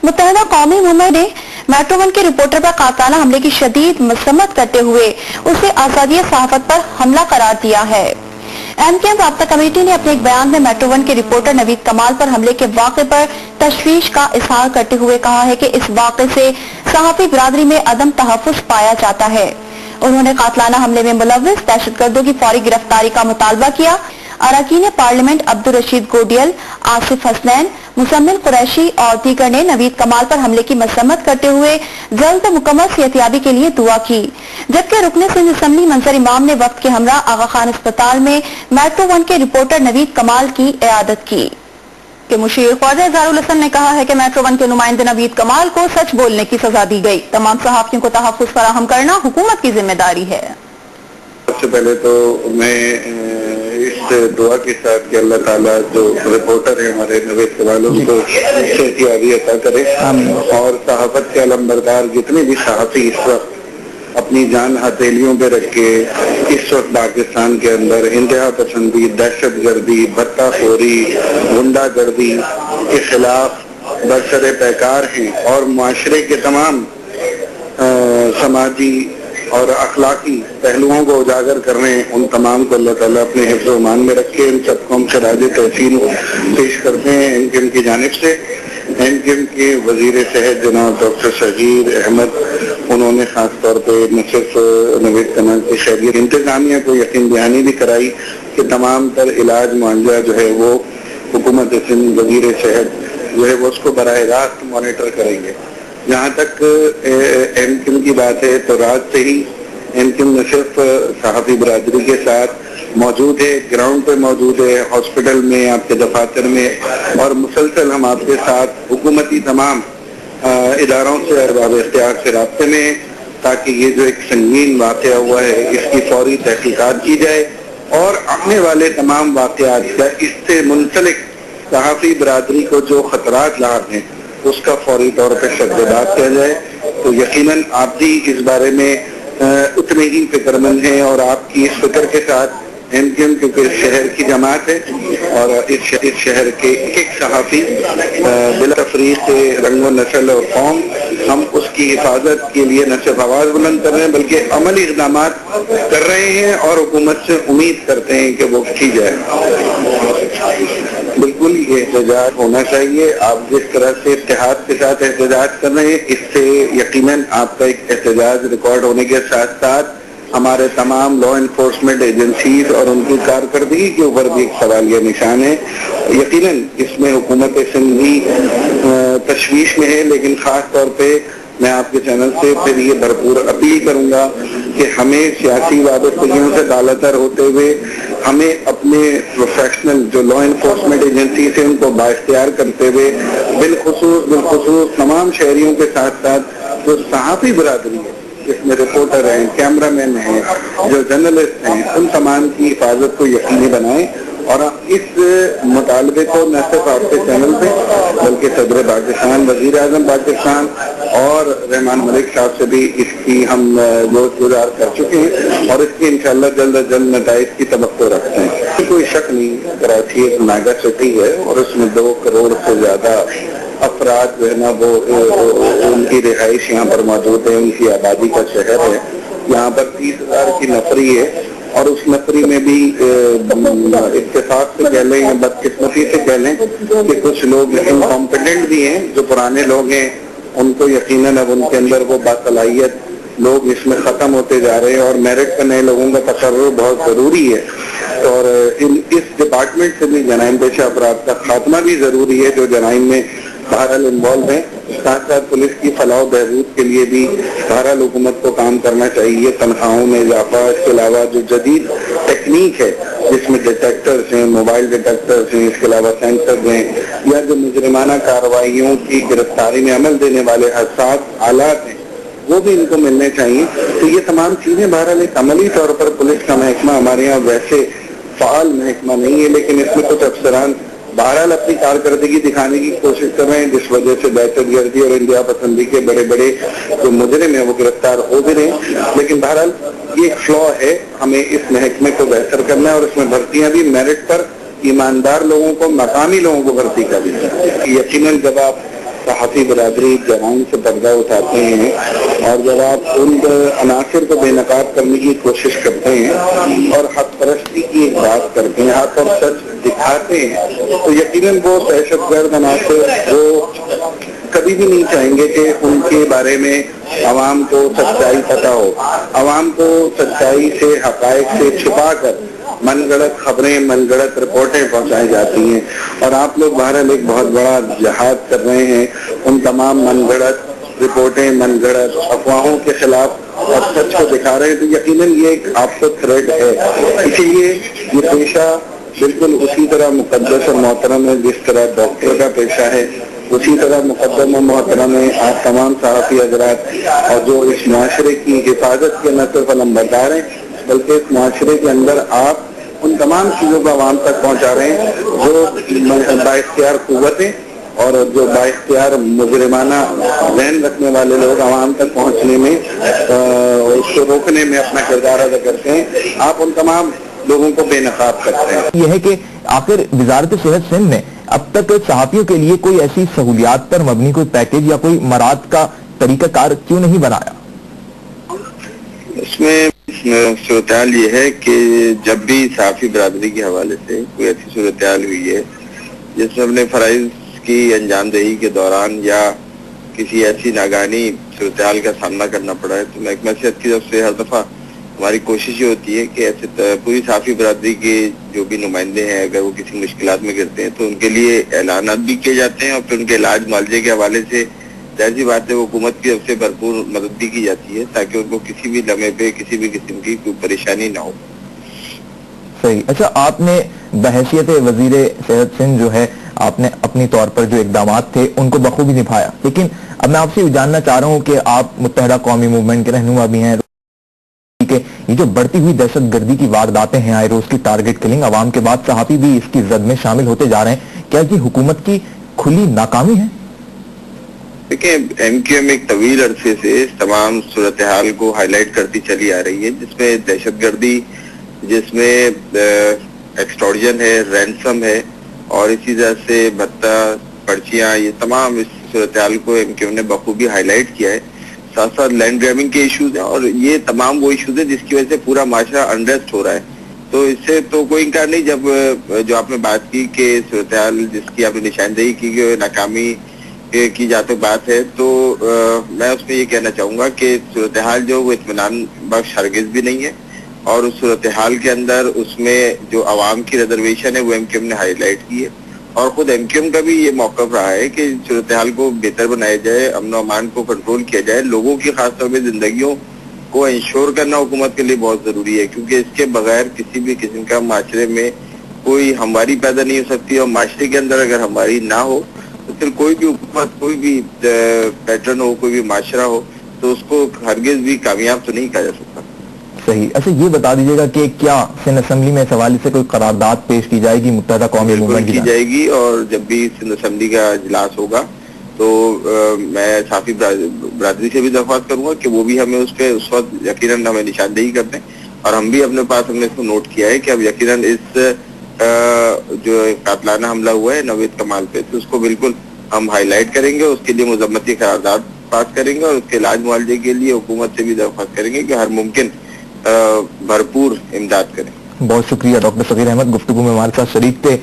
मुत्तहिदा कौमी मुहिम ने मेट्रो वन के रिपोर्टर पर कातिलाना हमले की शदीद मजम्मत करते हुए उसे आजादी सहाफत पर हमला करार दिया है। एमकेएम राब्ता कमेटी ने अपने एक बयान में मेट्रो वन के रिपोर्टर नवीद कमाल पर हमले के वाक़े पर तशवीश का इजहार करते हुए कहा है कि इस वाक़े से सहाफ़ी बिरादरी में अदम तहफ़्फ़ुज़ पाया जाता है। उन्होंने कातिलाना हमले में मुलव्विस दहशतगर्दों की फौरी गिरफ्तारी का मुतालबा किया। अरकान पार्लियामेंट अब्दुल रशीद गोडियल, आसिफ हसनैन, मुसम्मिल कुरैशी और दीगर ने नवीद कमाल पर हमले की मजम्मत करते हुए जल्द मुकम्मल सेहतियाबी के लिए दुआ की, जबकि रुकने सिंध असम्बली मंजर इमाम ने वक्त के हमरा आगा खान अस्पताल में मेट्रो वन के रिपोर्टर नवीद कमाल की इयादत की। कि मुशीर ख्वाजा इज़हारुल हसन ने कहा है कि मेट्रो वन के नुमाइंदे नवीद कमाल को सच बोलने की सजा दी गई। तमाम सहाफ़ियों को तहफ़्फ़ुज़ फराहम करना हुकूमत की जिम्मेदारी है। सबसे पहले तो मैं इस दुआ के साथ कि अल्लाह ताला जो रिपोर्टर है हमारे नवीद कमाल उनको सेहतियाबी अता करे और सहाफत के अलमबरदार जितने भी सहाफ़ी इस वक्त अपनी जान हथेलियों पे रख के इस वक्त पाकिस्तान के अंदर इंतहा पसंदी, दहशतगर्दी, भत्ताखोरी, गुंडागर्दी के खिलाफ बरसरे पैकार हैं और माशरे के तमाम समाजी और अखलाकी पहलुओं को उजागर करने उन तमाम को अल्लाह ताला अपने हिफ्ज़ व मान में रखे। इन सबको हम खराज तहसीन पेश करते हैं एमकेएम की जानिब से। एमकेएम के वजीर सेहत जनाब डॉक्टर शहीर अहमद, उन्होंने खास तौर पे न सिर्फ नवीद कमाल की खैरियत इंतजामिया को यकीन दहानी भी कराई कि तमाम तर इलाज मुआवजा जो है वो हुकूमत सिंध वजीर सेहत जो है वो उसको बराह रास्त मॉनिटर करेंगे। जहाँ तक एमकेएम की बात है तो रात से ही एमकेएम न सिर्फ सहाफ़ी बिरादरी के साथ मौजूद है, ग्राउंड पे मौजूद है, हॉस्पिटल में, आपके दफातर में, और मुसलसल हम आपके साथ हुकूमती तमाम इदारों से अरबाब इख्तियार से राब्ते में, ताकि ये जो एक संगीन वाक़या हुआ है इसकी फौरी तहकीकात की जाए और आने वाले तमाम वाक़यात या इससे मुंसलिक सहाफ़ी बिरादरी को जो खतरात लाभ हैं उसका फौरी तौर पर शद्दबाद किया जाए। तो यकीनन आप भी इस बारे में उतने ही फिक्रमंद हैं और आपकी इस फिक्र के साथ एमकेएम, क्योंकि इस शहर की जमात है और इस शहर के एक सहाफ़ी बिला तफरीक रंग व नस्ल और कौम, हम उसकी हिफाजत के लिए न सिर्फ आवाज़ बुलंद कर रहे हैं बल्कि अमली इक़दाम कर रहे हैं और हुकूमत से उम्मीद करते हैं कि वो की जाए। बिल्कुल ये एहतजाज होना चाहिए। आप जिस तरह से इत्तेहाद के साथ एहतजाज कर रहे हैं इससे यकीनन आपका एक एहतजाज रिकॉर्ड होने के साथ साथ हमारे तमाम लॉ एनफोर्समेंट एजेंसीज और उनकी कारकर्दगी के ऊपर भी एक सवालिया निशान है। यकीनन इसमें हुकूमत सिंध भी तशवीश में है, लेकिन ख़ास तौर पे मैं आपके चैनल से फिर ये भरपूर अपील करूंगा कि हमें सियासी वाबस्तगियों से बालातर होते हुए हमें अपने प्रोफेशनल जो लॉ एनफोर्समेंट एजेंसी से उनको बाइख्तियार करते हुए बिलखुसूस तमाम शहरियों के साथ साथ जो सहाफ़ी बिरादरी है, जिसमें रिपोर्टर हैं, कैमरामैन हैं, जो जर्नलिस्ट हैं, उन तमाम की हिफाजत को यकीनी बनाएं और इस मुतालबे को न सिर्फ आपके चैनल पे बल्कि सदर पाकिस्तान, वजीर आज़म पाकिस्तान और रहमान मलिक साहब से भी इसकी हम जोश गुजार कर चुके हैं और इसकी इंशाअल्लाह जल्द अज जल्द नताइज की तवक्को रखते हैं। कोई शक नहीं, कराची एक मेगा सिटी है और उसमें 2 करोड़ से ज़्यादा अफराद जो है ना वो उनकी रिहाइश यहाँ पर मौजूद है, उनकी आबादी का शहर है। यहाँ पर 30,000 की नफरी है और उस नफरी में भी इत्तेफाक से कह लें या बदकिस्मती से कह लें कि कुछ लोग इनकॉम्पिटेंट भी हैं। जो पुराने लोग हैं उनको यकीनन अब उनके अंदर वो बासलाहियत लोग इसमें ख़त्म होते जा रहे हैं और मेरिट पे नए लोगों का तकर्रुर बहुत ज़रूरी है और इस डिपार्टमेंट से भी जराइम पेशा अपराध का खात्मा भी ज़रूरी है जो जराइम में बहरहाल इन्वॉल्व है। साथ साथ पुलिस की फलाह बहबूद के लिए भी बहरहाल हुकूमत को काम करना चाहिए, तनख्वाहों में इजाफा, इसके अलावा जो जदीद टेक्निक है जिसमें डिटेक्टर्स हैं, मोबाइल डिटेक्टर्स हैं, इसके अलावा सेंसर्स हैं या जो मुजरिमाना कार्रवाइयों की गिरफ्तारी में अमल देने वाले हसास आलात हैं वो भी इनको मिलने चाहिए। तो ये तमाम चीज़ें बहरहाल एक अमली तौर पर पुलिस का महकमा हमारे यहाँ वैसे फ़ाल महकमा नहीं है, लेकिन इसमें कुछ अफसरान बहरहाल अपनी कारकर्दगी दिखाने की कोशिश कर रहे हैं जिस वजह से दहशतगर्दी और इंतहा पसंदी के बड़े बड़े जो मुजरिम हैं वो गिरफ्तार हो भी रहे हैं। लेकिन बहरहाल ये एक फ्लॉ है, हमें इस महकमे को बेहतर करना है और इसमें भर्तियां भी मेरिट पर ईमानदार लोगों को, मकामी लोगों को भर्ती करनी है। यकीनन जब आप सहाफ़ी बरादरी जराइम से पर्दा उठाते हैं और जब आप उन अनासर को बेनकाब करने की कोशिश करते हैं और हक परस्ती की एक बात करते हैं, हक और सच दिखाते हैं, तो यकीनन वो दहशतगर्द अनासर वो कभी भी नहीं चाहेंगे कि उनके बारे में आवाम को सच्चाई पता हो। आवाम को सच्चाई से, हकायक से छुपा कर मनगढ़ंत खबरें, मनगढ़ंत रिपोर्टें पहुंचाई जाती हैं और आप लोग बहरहाल एक बहुत बड़ा जिहाद कर रहे हैं उन तमाम मनगढ़ंत रिपोर्टें, मनगढ़ंत अफवाहों के खिलाफ और सच को दिखा रहे हैं, तो यकीनन ये एक आपको थ्रेट है। इसीलिए ये पेशा बिल्कुल उसी तरह मुकद्दस और मोहतरम है जिस तरह डॉक्टर का पेशा है, उसी तरह मुकद्दम और मोहतरम है आप तमाम सहाफ़ी हज़रात और जो इस माशरे की हिफाजत के न सिर्फ अलमबरदार हैं बल्कि इस माशरे के अंदर आप उन तमाम चीज़ों को आवाम तक पहुँचा रहे हैं जो बाइख्तियार क़ुव्वतें और जो बाइख्तियार मुजरिमाना ज़हन रखने वाले लोग आवाम तक पहुँचने में उसको रोकने में अपना किरदार अदा करते हैं, आप उन तमाम लोगों को बेनकाब करते हैं। यह है कि आखिर वजारत सेहत सिंध ने अब तक सहाफ़ियों के लिए कोई ऐसी सहूलियात पर मबनी कोई पैकेज या कोई मराद का तरीकाकार क्यों नहीं बनाया? इसमें सूरत-ए-हाल ये है कि जब भी सहाफ़ी बरादरी के हवाले से कोई ऐसी सूरत-ए-हाल हुई है जिसमें अपने फ़राइज़ की अंजामदही के दौरान या किसी ऐसी नागानी सूरत-ए-हाल का सामना करना पड़ा है, तो महकमा सेहत की तरफ से हर दफ़ा हमारी कोशिश ये होती है कि ऐसे पूरी सहाफ़ी बरादरी के जो भी नुमाइंदे हैं अगर वो किसी मुश्किलात में गिरते हैं तो उनके लिए ऐलानात भी किए जाते हैं और फिर उनके इलाज मुआवजे के हवाले से जाहिर बात है वो हुकूमत की तरफ से भरपूर मदद भी की जाती है ताकि उनको किसी भी लम्हे पे किसी भी किस्म की कोई परेशानी ना हो। सही। अच्छा, आपने बहैसियत वजीर सेहत सिंध जो है आपने अपनी तौर पर जो इकदामात थे उनको बखूबी निभाया, लेकिन अब मैं आपसे जानना चाह रहा हूँ कि आप मुत्तहदा कौमी मूवमेंट के रहनुमा भी हैं, ये जो बढ़ती हुई दहशत गर्दी की वारदातें हैं, आए रोज की टारगेट किलिंग, अवाम के बाद सहाफ़ी भी इसकी जद में शामिल होते जा रहे हैं, क्या ये हुकूमत की खुली नाकामी है? देखिए, MQM एक तवील अरसे से इस तमाम सूरत हाल को हाईलाइट करती चली आ रही है जिसमें दहशत गर्दी, जिसमें एक्सटॉर्जन है, रैंसम है और इसी तरह से भत्ता, पर्चियां, ये तमाम इस सूरत हाल को MQM ने बखूबी हाईलाइट किया है। साथ साथ लैंड ग्रैबिंग के इश्यूज हैं और ये तमाम वो इश्यूज हैं जिसकी वजह से पूरा माशरा अनरेस्ट हो रहा है। तो इससे तो कोई इनकार नहीं, जब जो आपने बात की कि सूरत हाल जिसकी आपने निशानदेही की कि नाकामी की जहाँ तक बात है, तो मैं उसमें ये कहना चाहूँगा कि सूरत हाल जो वो इत्मीनान बख्श हरगिज भी नहीं है और उस सूरत हाल के अंदर उसमें जो आवाम की रिजर्वेशन है वो MQM ने हाईलाइट की है और खुद MQM का भी ये मौक़िफ़ रहा है कि सूरत हाल को बेहतर बनाया जाए, अमन और अमान को कंट्रोल किया जाए, लोगों की खासतौर पर जिंदगियों को इंश्योर करना हुकूमत के लिए बहुत ज़रूरी है क्योंकि इसके बगैर किसी भी किस्म का माशरे में कोई हमवारी पैदा नहीं हो सकती और माशरे के अंदर अगर हमवारी ना हो तो फिर कोई भी हुकूमत, कोई भी पैटर्न हो, कोई भी माशरा हो तो उसको हरगिज भी कामयाब तो नहीं कहा जा सकता। सही। अच्छा, ये बता दीजिएगा कि क्या सिंध असेंबली में इस हवाले से कोई करारदाद पेश की जाएगी मुत्तहदा कौमी मूवमेंट की जाएगी और जब भी सिंध असेंबली का इजलास होगा तो मैं सहाफ़ी बरादरी से भी दरख्वास्त करूंगा कि वो भी हमें उस पर उस वक्त यकीनन हमें निशानदेही कर दें और हम भी अपने पास हमने इसको नोट किया है कि अब यकीनन इस जो कातलाना हमला हुआ है नवीद कमाल पे, तो उसको बिल्कुल हम हाईलाइट करेंगे, उसके लिए मुज़म्मती करारदाद पास करेंगे और उसके इलाज मुआवजे के लिए हुकूमत से भी दरख्वास्त करेंगे कि हर मुमकिन भरपूर इमदाद करें। बहुत शुक्रिया डॉक्टर सगीर अहमद, गुफ्तगू में हमारे साथ शरीक थे।